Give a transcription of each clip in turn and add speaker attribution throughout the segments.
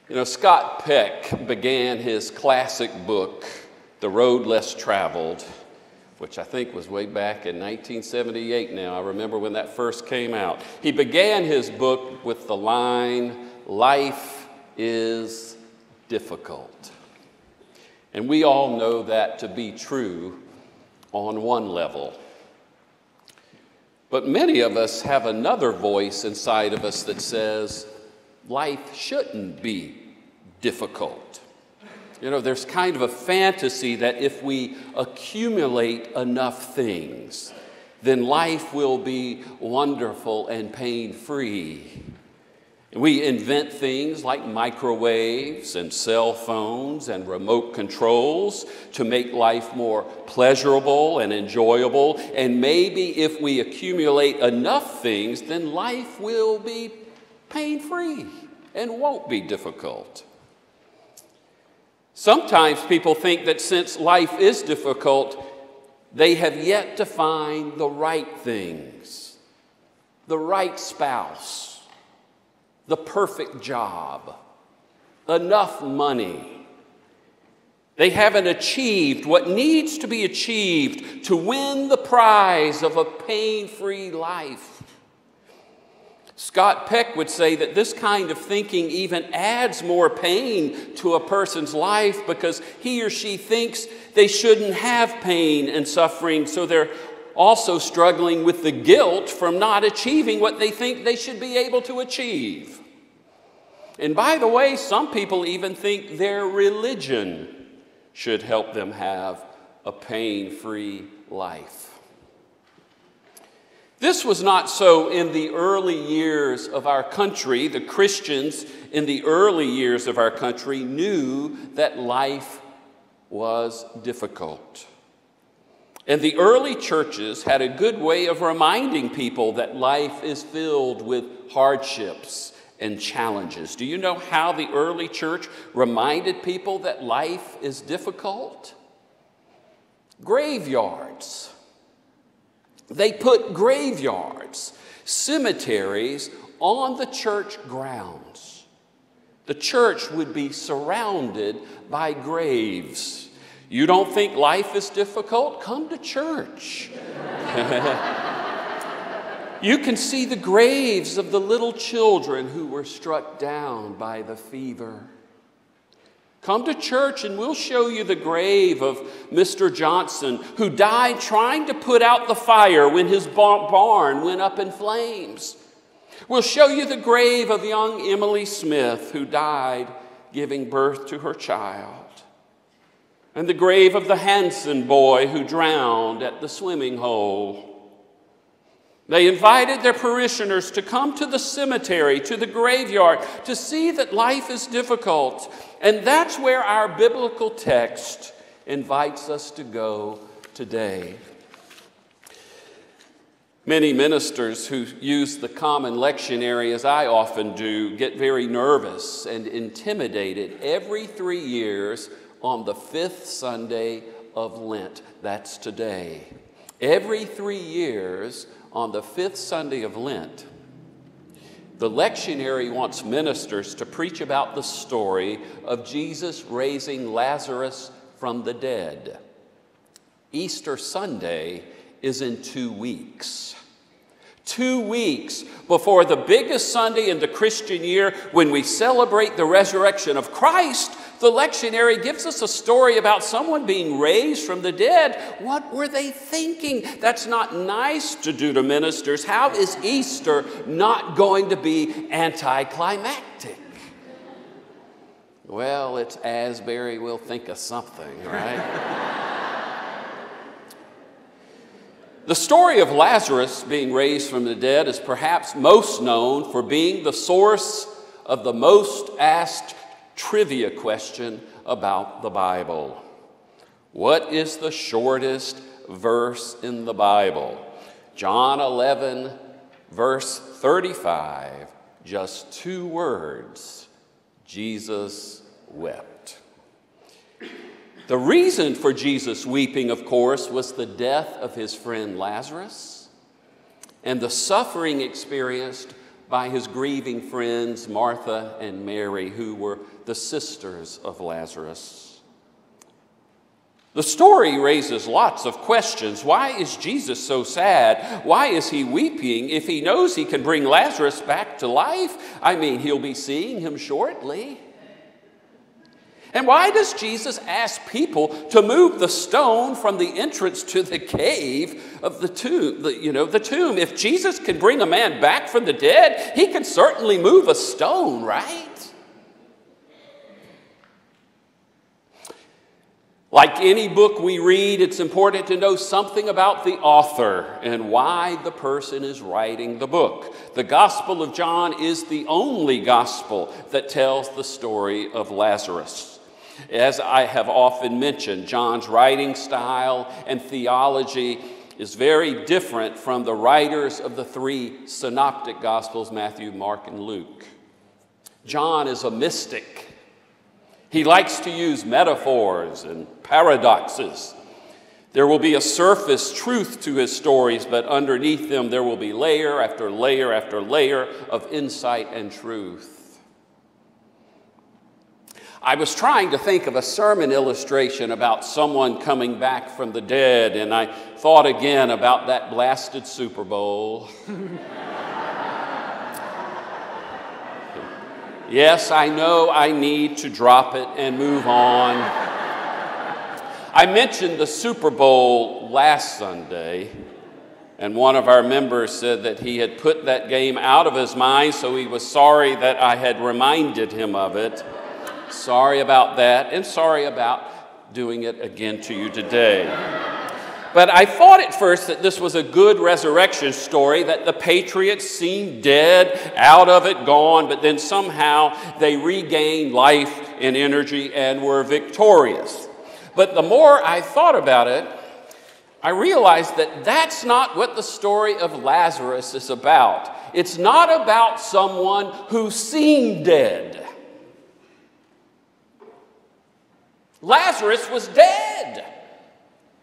Speaker 1: You know, Scott Peck began his classic book, The Road Less Traveled, which I think was way back in 1978 now. I remember when that first came out. He began his book with the line, "Life is difficult." And we all know that to be true on one level. But many of us have another voice inside of us that says, life shouldn't be difficult. You know, there's kind of a fantasy that if we accumulate enough things, then life will be wonderful and pain-free. We invent things like microwaves and cell phones and remote controls to make life more pleasurable and enjoyable. And maybe if we accumulate enough things, then life will be pain-free and won't be difficult. Sometimes people think that since life is difficult, they have yet to find the right things, the right spouse, the perfect job, enough money. They haven't achieved what needs to be achieved to win the prize of a pain-free life. Scott Peck would say that this kind of thinking even adds more pain to a person's life because he or she thinks they shouldn't have pain and suffering, so they're also struggling with the guilt from not achieving what they think they should be able to achieve. And by the way, some people even think their religion should help them have a pain-free life. This was not so in the early years of our country. The Christians in the early years of our country knew that life was difficult. And the early churches had a good way of reminding people that life is filled with hardships and challenges. Do you know how the early church reminded people that life is difficult? Graveyards. They put graveyards, cemeteries, on the church grounds. The church would be surrounded by graves. You don't think life is difficult? Come to church. You can see the graves of the little children who were struck down by the fever. Come to church and we'll show you the grave of Mr. Johnson, who died trying to put out the fire when his barn went up in flames. We'll show you the grave of young Emily Smith, who died giving birth to her child. And the grave of the Hanson boy who drowned at the swimming hole. They invited their parishioners to come to the cemetery, to the graveyard, to see that life is difficult. And that's where our biblical text invites us to go today. Many ministers who use the common lectionary, as I often do, get very nervous and intimidated every 3 years on the 5th Sunday of Lent. That's today. Every 3 years on the 5th Sunday of Lent, the lectionary wants ministers to preach about the story of Jesus raising Lazarus from the dead. Easter Sunday is in 2 weeks. 2 weeks before the biggest Sunday in the Christian year, when we celebrate the resurrection of Christ, the lectionary gives us a story about someone being raised from the dead. What were they thinking? That's not nice to do to ministers. How is Easter not going to be anticlimactic? Well, it's Asbury. We'll think of something, right? The story of Lazarus being raised from the dead is perhaps most known for being the source of the most asked trivia question about the Bible. What is the shortest verse in the Bible? John 11, verse 35, just 2 words, Jesus wept. The reason for Jesus weeping, of course, was the death of his friend Lazarus and the suffering experienced by his grieving friends, Martha and Mary, who were the sisters of Lazarus. The story raises lots of questions. Why is Jesus so sad? Why is he weeping if he knows he can bring Lazarus back to life? I mean, he'll be seeing him shortly. And why does Jesus ask people to move the stone from the entrance to the cave of the tomb? The tomb. If Jesus can bring a man back from the dead, he can certainly move a stone, right? Like any book we read, it's important to know something about the author and why the person is writing the book. The Gospel of John is the only gospel that tells the story of Lazarus. As I have often mentioned, John's writing style and theology is very different from the writers of the three synoptic gospels, Matthew, Mark, and Luke. John is a mystic. He likes to use metaphors and paradoxes. There will be a surface truth to his stories, but underneath them there will be layer after layer after layer of insight and truth. I was trying to think of a sermon illustration about someone coming back from the dead, and I thought again about that blasted Super Bowl. Yes, I know I need to drop it and move on. I mentioned the Super Bowl last Sunday, and one of our members said that he had put that game out of his mind, so he was sorry that I had reminded him of it. Sorry about that, and sorry about doing it again to you today. But I thought at first that this was a good resurrection story, that the Patriots seemed dead, out of it, gone, but then somehow they regained life and energy and were victorious. But the more I thought about it, I realized that that's not what the story of Lazarus is about. It's not about someone who seemed dead. Lazarus was dead.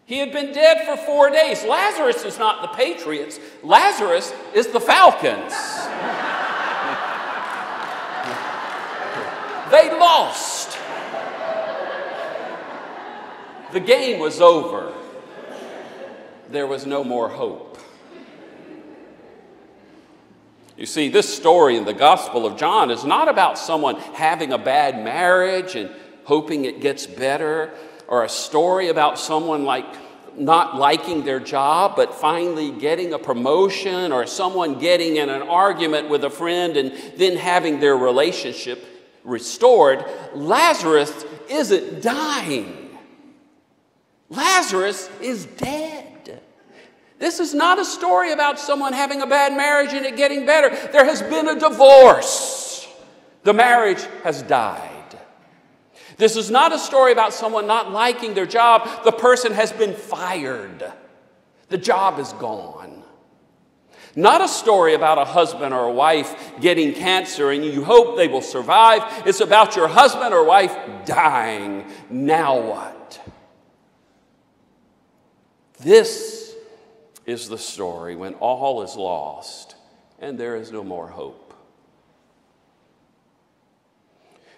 Speaker 1: He had been dead for 4 days. Lazarus is not the Patriots. Lazarus is the Falcons. They lost. The game was over. There was no more hope. You see, this story in the Gospel of John is not about someone having a bad marriage and hoping it gets better, or a story about someone not liking their job but finally getting a promotion, or someone getting in an argument with a friend and then having their relationship restored. Lazarus isn't dying. Lazarus is dead. This is not a story about someone having a bad marriage and it getting better. There has been a divorce. The marriage has died. This is not a story about someone not liking their job. The person has been fired. The job is gone. Not a story about a husband or a wife getting cancer and you hope they will survive. It's about your husband or wife dying. Now what? This is the story when all is lost and there is no more hope.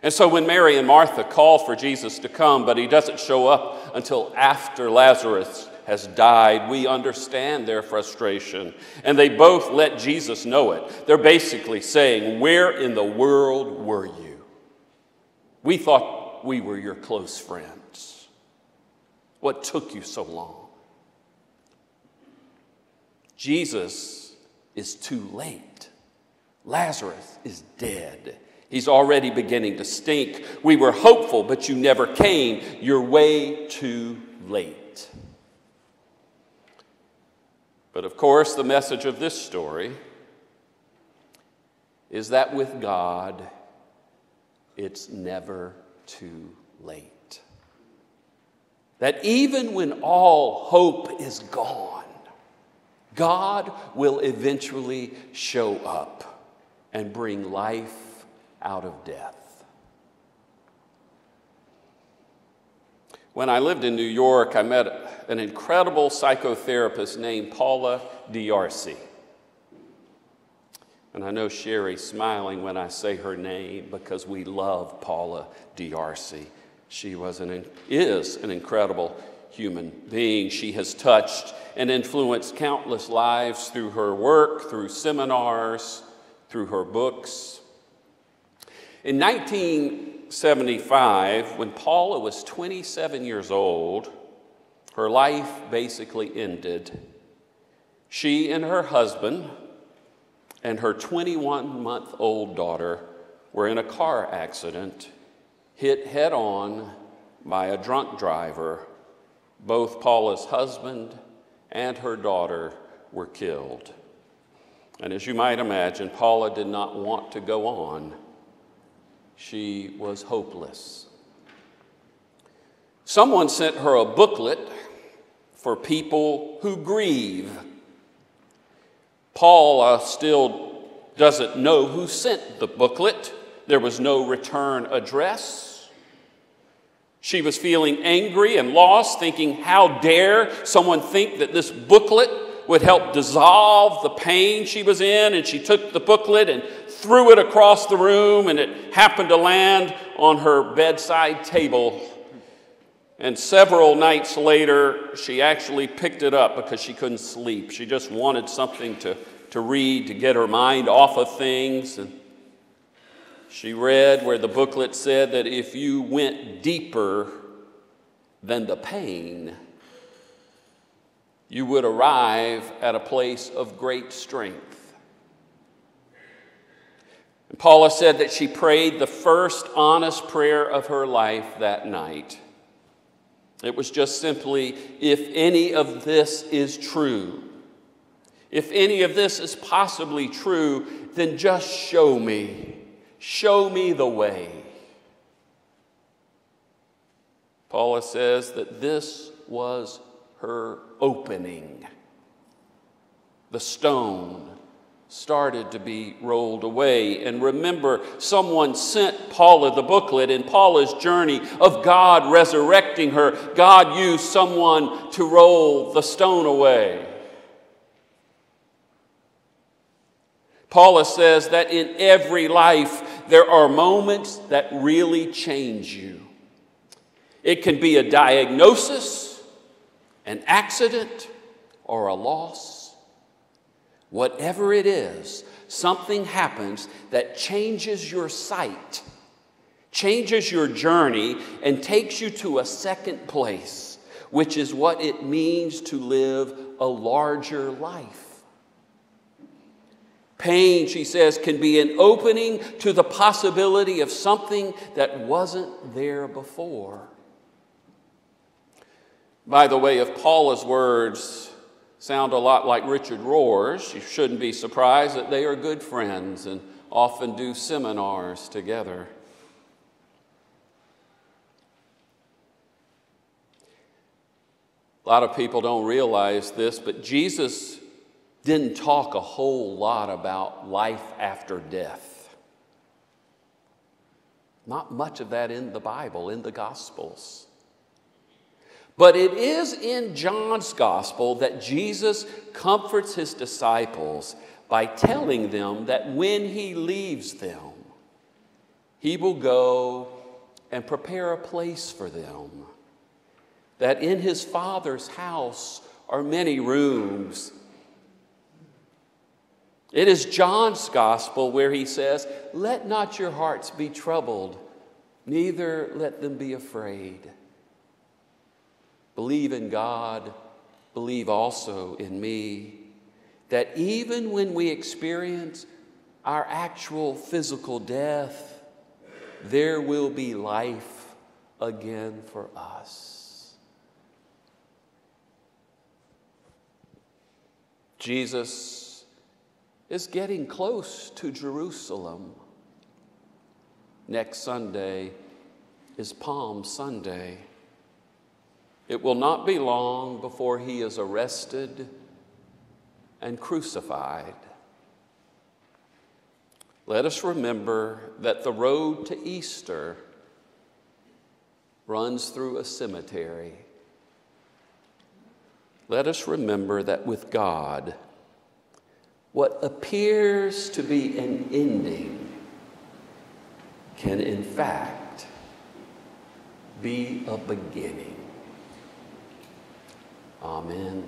Speaker 1: And so when Mary and Martha call for Jesus to come, but he doesn't show up until after Lazarus has died, we understand their frustration. And they both let Jesus know it. They're basically saying, "Where in the world were you? We thought we were your close friends. What took you so long?" Jesus is too late. Lazarus is dead. He's already beginning to stink. We were hopeful, but you never came. You're way too late. But of course, the message of this story is that with God, it's never too late. That even when all hope is gone, God will eventually show up and bring life out of death. When I lived in New York, I met an incredible psychotherapist named Paula D'Arcy. And I know Sherry's smiling when I say her name because we love Paula D'Arcy. She is an incredible human being. She has touched and influenced countless lives through her work, through seminars, through her books. In 1975, when Paula was 27 years old, her life basically ended. She and her husband and her 21-month-old daughter were in a car accident, hit head-on by a drunk driver. Both Paula's husband and her daughter were killed. And as you might imagine, Paula did not want to go on. She was hopeless. Someone sent her a booklet for people who grieve. Paula still doesn't know who sent the booklet. There was no return address. She was feeling angry and lost, thinking, how dare someone think that this booklet would help dissolve the pain she was in. And she took the booklet and threw it across the room, and it happened to land on her bedside table. And several nights later, she actually picked it up because she couldn't sleep. She just wanted something to read, to get her mind off of things. And she read where the booklet said that if you went deeper than the pain, you would arrive at a place of great strength. And Paula said that she prayed the first honest prayer of her life that night. It was just simply, if any of this is true, if any of this is possibly true, then just show me. Show me the way. Paula says that this was her opening. The stone started to be rolled away. And remember, someone sent Paula the booklet. In Paula's journey of God resurrecting her, God used someone to roll the stone away. Paula says that in every life, there are moments that really change you. It can be a diagnosis, an accident, or a loss. Whatever it is, something happens that changes your sight, changes your journey, and takes you to a second place, which is what it means to live a larger life. Pain, she says, can be an opening to the possibility of something that wasn't there before. By the way, if Paula's words sound a lot like Richard Rohr's, you shouldn't be surprised that they are good friends and often do seminars together. A lot of people don't realize this, but Jesus didn't talk a whole lot about life after death. Not much of that in the Bible, in the Gospels. But it is in John's Gospel that Jesus comforts his disciples by telling them that when he leaves them, he will go and prepare a place for them. That in his Father's house are many rooms. It is John's Gospel where he says, "Let not your hearts be troubled, neither let them be afraid. Believe in God, believe also in me." That even when we experience our actual physical death, there will be life again for us. Jesus is getting close to Jerusalem. Next Sunday is Palm Sunday. It will not be long before he is arrested and crucified. Let us remember that the road to Easter runs through a cemetery. Let us remember that with God, what appears to be an ending can in fact be a beginning. Amen.